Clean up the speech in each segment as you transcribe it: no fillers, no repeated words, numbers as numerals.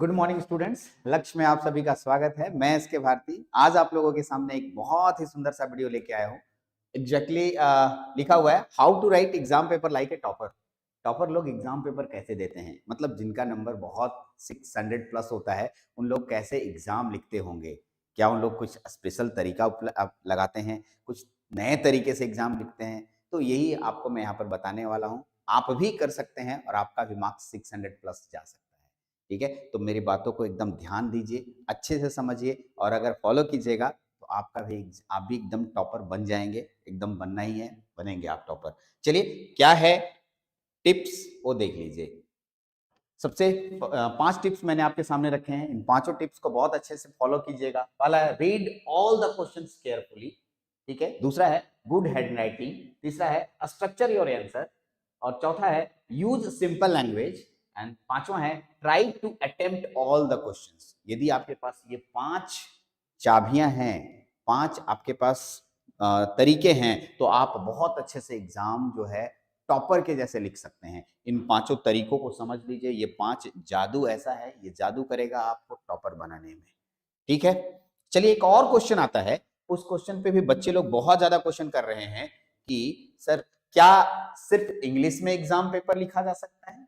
Good morning students. लक्ष्य में आप सभी का स्वागत है। मैं एस के भारती आज आप लोगों के सामने एक बहुत ही सुंदर सा वीडियो लेके आया हूँ। एग्जैक्टली लिखा हुआ है how to write exam paper like a topper. Topper लोग एग्जाम पेपर कैसे देते हैं, मतलब जिनका नंबर बहुत 600 प्लस होता है, उन लोग कैसे एग्जाम लिखते होंगे। क्या उन लोग कुछ स्पेशल तरीका लगाते हैं, कुछ नए तरीके से एग्जाम लिखते हैं? तो यही आपको मैं यहाँ पर बताने वाला हूँ। आप भी कर सकते हैं और आपका भी मार्क्स 600 प्लस जा सकता है। ठीक है, तो मेरी बातों को एकदम ध्यान दीजिए, अच्छे से समझिए और अगर फॉलो कीजिएगा तो आप भी एकदम टॉपर बन जाएंगे। एकदम बनना ही है, बनेंगे आप टॉपर। चलिए, क्या है टिप्स वो देख लीजिए। सबसे 5 टिप्स मैंने आपके सामने रखे हैं। इन पांचों टिप्स को बहुत अच्छे से फॉलो कीजिएगा। पहला है read all the questions carefully, ठीक है। दूसरा है गुड हैंडराइटिंग। तीसरा है स्ट्रक्चर योर आंसर। और चौथा है यूज सिंपल लैंग्वेज। एंड पांचवा है try to attempt all the questions. यदि आपके पास ये 5 चाबियां हैं, 5 आपके पास तरीके हैं, तो आप बहुत अच्छे से एग्जाम जो है टॉपर के जैसे लिख सकते हैं। इन पांचों तरीकों को समझ लीजिए। ये 5 जादू ऐसा है, ये जादू करेगा आपको टॉपर बनाने में। ठीक है, चलिए एक और क्वेश्चन आता है। उस क्वेश्चन पे भी बच्चे लोग बहुत ज्यादा क्वेश्चन कर रहे हैं कि सर, क्या सिर्फ इंग्लिश में एग्जाम पेपर लिखा जा सकता है?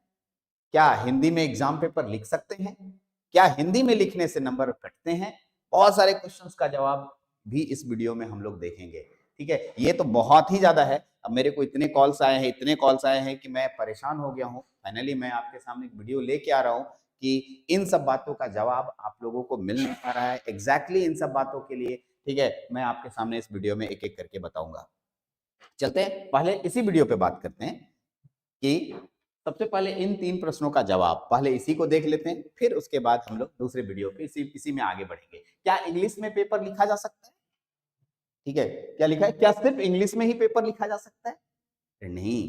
क्या हिंदी में एग्जाम पेपर लिख सकते हैं? क्या हिंदी में लिखने से नंबर कटते हैं? बहुत सारे क्वेश्चंस का जवाब भी इस वीडियो में हम लोग देखेंगे। ठीक है, ये तो बहुत ही ज्यादा है। अब मेरे को इतने कॉल्स आए हैं कि मैं परेशान हो गया हूँ। फाइनली मैं आपके सामने एक वीडियो लेके आ रहा हूँ कि इन सब बातों का जवाब आप लोगों को मिल नहीं पा रहा है एग्जैक्टली इन सब बातों के लिए। ठीक है, मैं आपके सामने इस वीडियो में एक एक करके बताऊंगा। चलते हैं, पहले इसी वीडियो पे बात करते हैं कि सबसे पहले इन 3 प्रश्नों का जवाब पहले इसी को देख लेते हैं, फिर उसके बाद हम लोग दूसरे वीडियो पे इसी में आगे बढ़ेंगे। क्या इंग्लिश में पेपर लिखा जा सकता है? ठीक है, क्या लिखा है? क्या सिर्फ इंग्लिश में ही पेपर लिखा जा सकता है? नहीं।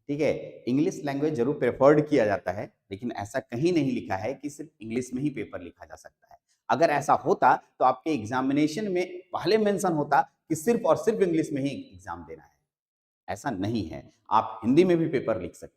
ठीक है, इंग्लिश लैंग्वेज जरूर प्रेफर्ड किया जाता है, लेकिन ऐसा कहीं नहीं लिखा है कि सिर्फ इंग्लिश में ही पेपर लिखा जा सकता है। अगर ऐसा होता तो आपके एग्जामिनेशन में पहले मेंशन होता कि सिर्फ और सिर्फ इंग्लिश में ही एग्जाम देना है। ऐसा नहीं है, आप हिंदी में भी पेपर लिख सकते हैं।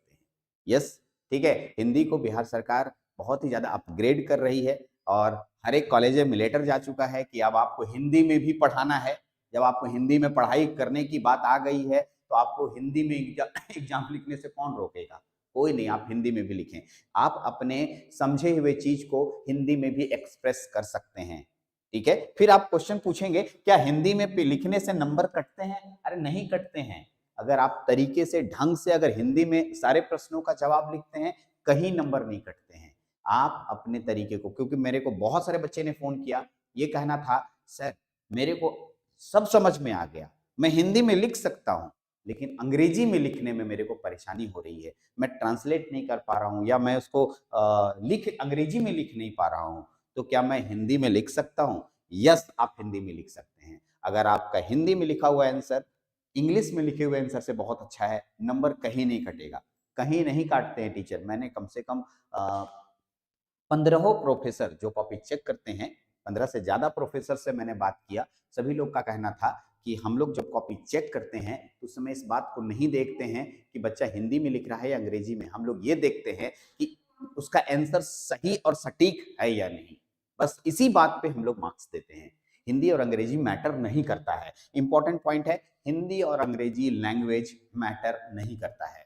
यस, ठीक है, हिंदी को बिहार सरकार बहुत ही ज़्यादा अपग्रेड कर रही है और हर एक कॉलेज में लेटर जा चुका है कि अब आपको हिंदी में भी पढ़ाना है। जब आपको हिंदी में पढ़ाई करने की बात आ गई है तो आपको हिंदी में एग्जाम लिखने से कौन रोकेगा? कोई नहीं, आप हिंदी में भी लिखें। आप अपने समझे हुए चीज को हिंदी में भी एक्सप्रेस कर सकते हैं। ठीक है, फिर आप क्वेश्चन पूछेंगे क्या हिंदी में लिखने से नंबर कटते हैं? अरे नहीं कटते हैं। अगर आप तरीके से ढंग से अगर हिंदी में सारे प्रश्नों का जवाब लिखते हैं, कहीं नंबर नहीं कटते हैं। आप अपने तरीके को, क्योंकि मेरे को बहुत सारे बच्चे ने फोन किया, ये कहना था सर मेरे को सब समझ में आ गया, मैं हिंदी में लिख सकता हूं, लेकिन अंग्रेजी में लिखने में मेरे को परेशानी हो रही है, मैं ट्रांसलेट नहीं कर पा रहा हूं या मैं उसको अंग्रेजी में लिख नहीं पा रहा हूं, तो क्या मैं हिंदी में लिख सकता हूं? यस, आप हिंदी में लिख सकते हैं। अगर आपका हिंदी में लिखा हुआ आंसर इंग्लिश में लिखे हुए आंसर से बहुत अच्छा है, नंबर कहीं नहीं कटेगा। कहीं नहीं काटते हैं टीचर। मैंने कम से कम 15 प्रोफेसर जो कॉपी चेक करते हैं, 15 से ज्यादा प्रोफेसर से मैंने बात किया। सभी लोग का कहना था कि हम लोग जब कॉपी चेक करते हैं तो उस समय इस बात को नहीं देखते हैं कि बच्चा हिंदी में लिख रहा है या अंग्रेजी में। हम लोग ये देखते हैं कि उसका आंसर सही और सटीक है या नहीं। बस इसी बात पे हम लोग मार्क्स देते हैं। हिंदी और अंग्रेजी मैटर नहीं करता है। इंपॉर्टेंट पॉइंट है, हिंदी और अंग्रेजी लैंग्वेज मैटर नहीं करता है।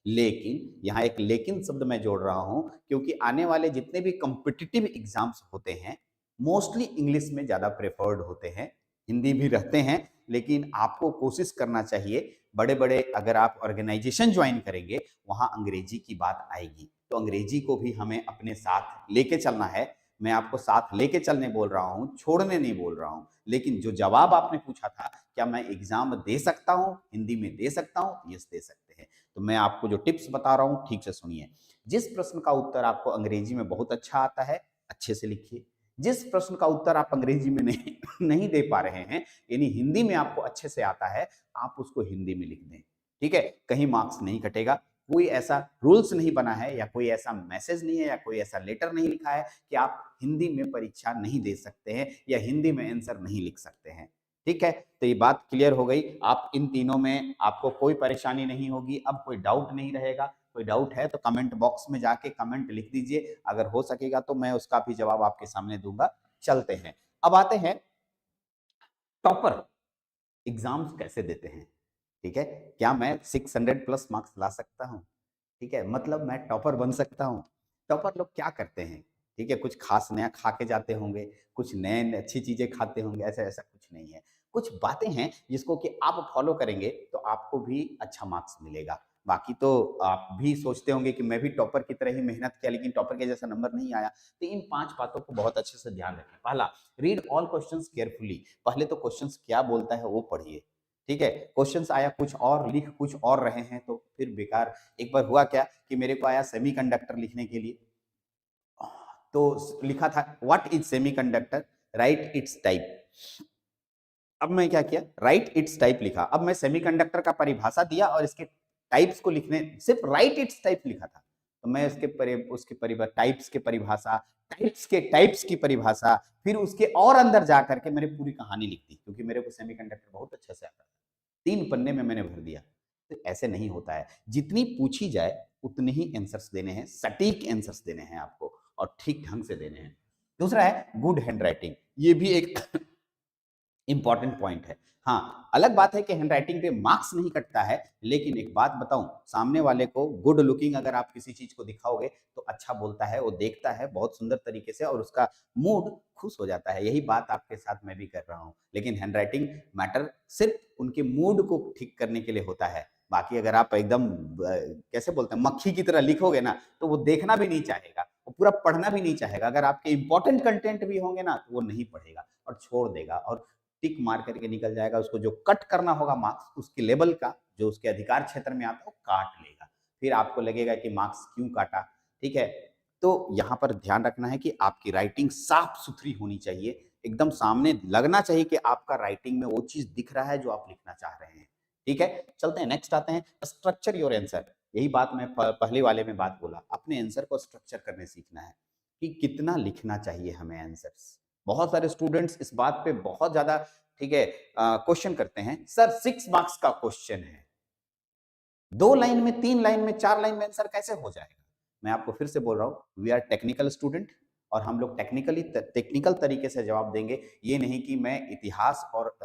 लेकिन यहाँ एक लेकिन शब्द मैं जोड़ रहा हूं, क्योंकि आने वाले जितने भी कॉम्पिटिटिव एग्जाम्स होते हैं मोस्टली इंग्लिश में ज्यादा प्रेफर्ड होते हैं। हिंदी भी रहते हैं, लेकिन आपको कोशिश करना चाहिए। बड़े बड़े अगर आप ऑर्गेनाइजेशन ज्वाइन करेंगे, वहां अंग्रेजी की बात आएगी, तो अंग्रेजी को भी हमें अपने साथ लेके चलना है। मैं आपको साथ लेके चलने बोल रहा हूं, छोड़ने नहीं बोल रहा हूं। लेकिन जो जवाब आपने पूछा था, क्या मैं एग्जाम दे सकता हूं, हिंदी में दे सकता हूं? यस, दे सकते हैं। तो मैं आपको जो टिप्स बता रहा हूं ठीक से सुनिए। जिस प्रश्न का उत्तर आपको अंग्रेजी में बहुत अच्छा आता है, अच्छे से लिखिए। जिस प्रश्न का उत्तर आप अंग्रेजी में नहीं नहीं दे पा रहे हैं, यानी हिंदी में आपको अच्छे से आता है, आप उसको हिंदी में लिख दें। ठीक है, कहीं मार्क्स नहीं कटेगा। कोई ऐसा रूल्स नहीं बना है या कोई ऐसा मैसेज नहीं है या कोई ऐसा लेटर नहीं लिखा है कि आप हिंदी में परीक्षा नहीं दे सकते हैं या हिंदी में आंसर नहीं लिख सकते हैं। ठीक है, तो ये बात क्लियर हो गई। आप इन तीनों में आपको कोई परेशानी नहीं होगी, अब कोई डाउट नहीं रहेगा। कोई डाउट है तो कमेंट बॉक्स में जाके कमेंट लिख दीजिए, अगर हो सकेगा तो मैं उसका भी जवाब आपके सामने दूंगा। चलते हैं, अब आते हैं टॉपर एग्जाम्स कैसे देते हैं। ठीक है, क्या मैं 600 प्लस मार्क्स ला सकता हूँ? ठीक है, मतलब मैं टॉपर बन सकता हूँ। टॉपर लोग क्या करते हैं? ठीक है, कुछ खास नया खा के जाते होंगे, कुछ नए अच्छी चीजें खाते होंगे, ऐसा ऐसा कुछ नहीं है। कुछ बातें हैं जिसको कि आप फॉलो करेंगे तो आपको भी अच्छा मार्क्स मिलेगा। बाकी तो आप भी सोचते होंगे कि मैं भी टॉपर की तरह ही मेहनत किया लेकिन टॉपर के जैसा नंबर नहीं आया। तो इन 5 बातों को बहुत अच्छे से ध्यान रखें। पहला, रीड ऑल क्वेश्चंस केयरफुली। पहले तो क्वेश्चंस क्या बोलता है वो पढ़िए। ठीक है, क्वेश्चंस आया कुछ और, लिख कुछ और रहे हैं तो फिर बेकार। एक बार हुआ क्या कि मेरे को आया सेमीकंडक्टर लिखने के लिए, तो लिखा था what is semiconductor, right it's type. अब मैं क्या किया, राइट इट्स टाइप लिखा। अब मैं सेमीकंडक्टर का परिभाषा दिया और इसके टाइप्स को लिखने, सिर्फ राइट इट्स टाइप लिखा था। तो मैं उसके टाइप्स के परिभाषा, टाइप्स की परिभाषा, फिर उसके और अंदर जा करके मैंने पूरी कहानी लिख दी, क्योंकि मेरे को सेमीकंडक्टर बहुत अच्छे से आता था। 3 पन्ने में मैंने भर दिया। तो ऐसे नहीं होता है, जितनी पूछी जाए उतने ही आंसर्स देने हैं, सटीक आंसर्स देने हैं आपको और ठीक ढंग से देने हैं। दूसरा है गुड हैंडराइटिंग, ये भी एक इंपॉर्टेंट पॉइंट है। हाँ, अलग बात है कि हैंडराइटिंग पे मार्क्स नहीं कटता है, लेकिन एक बात बताऊं, सामने वाले को गुड लुकिंग अगर आप किसी चीज को दिखाओगे तो अच्छा बोलता है, वो देखता है बहुत सुंदर तरीके से और उसका मूड खुश हो जाता है। यही बात आपके साथ मैं भी कर रहा हूँ। लेकिन हैंडराइटिंग मैटर सिर्फ उनके मूड को ठीक करने के लिए होता है। बाकी अगर आप एकदम कैसे बोलते हैं मक्खी की तरह लिखोगे ना, तो वो देखना भी नहीं चाहेगा, वो पूरा पढ़ना भी नहीं चाहेगा। अगर आपके इंपॉर्टेंट कंटेंट भी होंगे ना तो वो नहीं पढ़ेगा और छोड़ देगा और टिक मार करके निकल जाएगा। उसको जो कट करना होगा मार्क्स, उसके लेवल का जो उसके अधिकार क्षेत्र में आता है वो काट लेगा। फिर आपको लगेगा कि मार्क्स क्यों काटा। ठीक है, तो यहाँ पर ध्यान रखना है कि आपकी राइटिंग साफ सुथरी होनी चाहिए, एकदम सामने लगना चाहिए कि आपका राइटिंग में वो चीज दिख रहा है जो आप लिखना चाह रहे हैं। ठीक है, चलते हैं नेक्स्ट आते हैं स्ट्रक्चर योर आंसर। यही बात मैं पहले वाले में बात बोला, अपने आंसर को स्ट्रक्चर करने सीखना है कि कितना लिखना चाहिए हमें आंसर्स। बहुत सारे स्टूडेंट्स इस बात पे बहुत ज्यादा, ठीक है, क्वेश्चन करते हैं, सर 6 मार्क्स का क्वेश्चन है, 2 लाइन में, 3 लाइन में, 4 लाइन में आंसर कैसे हो जाएगा? मैं आपको फिर से बोल रहा हूं, वी आर टेक्निकल स्टूडेंट और हम लोग टेक्निकल तरीके से जवाब देंगे। ये नहीं कि मैं इतिहास और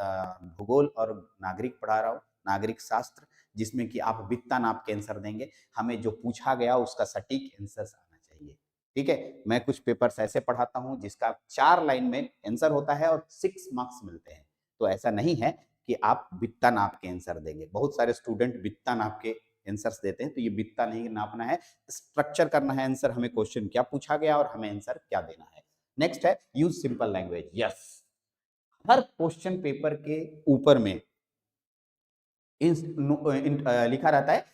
भूगोल और नागरिक पढ़ा रहा हूँ, नागरिक शास्त्र, जिसमें कि आप बित्ता नाप के आंसर देंगे। हमें जो पूछा गया उसका सटीक आंसर आना चाहिए। ठीक है, मैं कुछ पेपर्स ऐसे पढ़ाता हूं जिसका 4 लाइन में आंसर होता है और 6 मार्क्स मिलते हैं। तो ऐसा नहीं है कि आप बित्ता नाप के आंसर देंगे। बहुत सारे स्टूडेंट बित्ता नाप के आंसर्स देते हैं, तो ये बित्ता नहीं नापना है, स्ट्रक्चर करना है आंसर। हमें क्वेश्चन क्या पूछा गया और हमें आंसर क्या देना है। नेक्स्ट है यूज सिंपल लैंग्वेज। यस, हर क्वेश्चन पेपर के ऊपर में लिखा रहता है,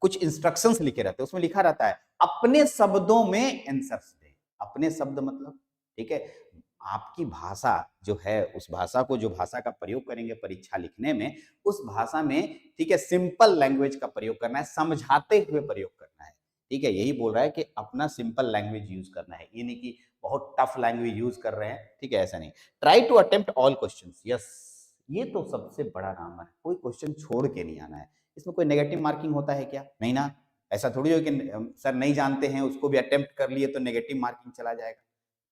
कुछ इंस्ट्रक्शंस लिखे रहते हैं, उसमें लिखा रहता है अपने शब्दों में आंसर्स दें। अपने शब्द मतलब, ठीक है, आपकी भाषा जो है, उस भाषा को, जो भाषा का प्रयोग करेंगे परीक्षा लिखने में, उस भाषा में, ठीक है, सिंपल लैंग्वेज का प्रयोग करना है, समझाते हुए प्रयोग करना है। ठीक है, यही बोल रहा है कि अपना सिंपल लैंग्वेज यूज करना है, ये नहीं कि बहुत टफ लैंग्वेज यूज कर रहे हैं। ठीक है, ऐसा नहीं। Try to attempt all questions. Yes, ये तो सबसे बड़ा नाम है, कोई क्वेश्चन छोड़ के नहीं आना है। इसमें कोई नेगेटिव मार्किंग होता है क्या? नहीं ना। ऐसा थोड़ी हो कि सर नहीं जानते हैं उसको भी अटेम्प्ट कर लिए तो नेगेटिव मार्किंग चला जाएगा।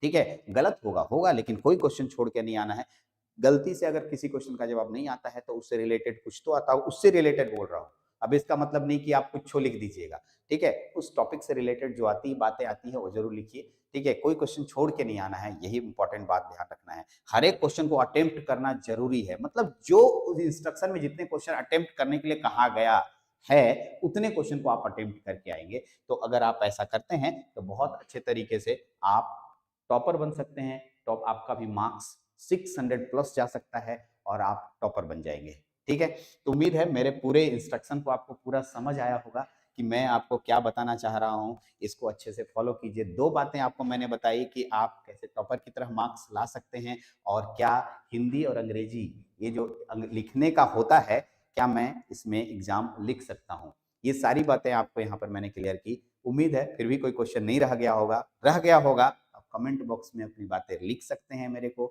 ठीक है, गलत होगा होगा, लेकिन कोई क्वेश्चन छोड़ के नहीं आना है। गलती से अगर किसी क्वेश्चन का जवाब नहीं आता है तो उससे रिलेटेड कुछ तो आता हो, उससे रिलेटेड बोल रहा हूँ। अब इसका मतलब नहीं कि आप कुछ लिख दीजिएगा। ठीक है, उस टॉपिक से रिलेटेड जो आती बातें आती है वो जरूर लिखिए। ठीक है, कोई क्वेश्चन छोड़ के नहीं आना है, यही इंपॉर्टेंट बात ध्यान रखना है। हर एक क्वेश्चन को अटेम्प्ट करना जरूरी है, मतलब जो इंस्ट्रक्शन में जितने क्वेश्चन अटेम्प्ट करने के लिए कहा गया है उतने क्वेश्चन को आप अटेम्प्ट करके आएंगे। तो अगर आप ऐसा करते हैं तो बहुत अच्छे तरीके से आप टॉपर बन सकते हैं। टॉप आपका भी मार्क्स 600 प्लस जा सकता है और आप टॉपर बन जाएंगे। ठीक है, तो उम्मीद है मेरे पूरे इंस्ट्रक्शन को आपको पूरा समझ आया होगा कि मैं आपको क्या बताना चाह रहा हूं। इसको अच्छे से फॉलो कीजिए। 2 बातें आपको मैंने बताई कि आप कैसे टॉपर की तरह मार्क्स ला सकते हैं और क्या हिंदी और अंग्रेजी, ये जो लिखने का होता है, क्या मैं इसमें एग्जाम लिख सकता हूं। ये सारी बातें आपको यहाँ पर मैंने क्लियर की। उम्मीद है फिर भी कोई क्वेश्चन नहीं रह गया होगा। रह गया होगा आप कमेंट बॉक्स में अपनी बातें लिख सकते हैं मेरे को।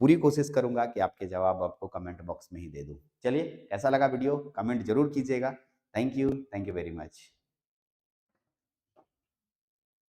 पूरी कोशिश करूंगा कि आपके जवाब आपको कमेंट बॉक्स में ही दे दूं। चलिए, कैसा लगा वीडियो कमेंट जरूर कीजिएगा। Thank you very much.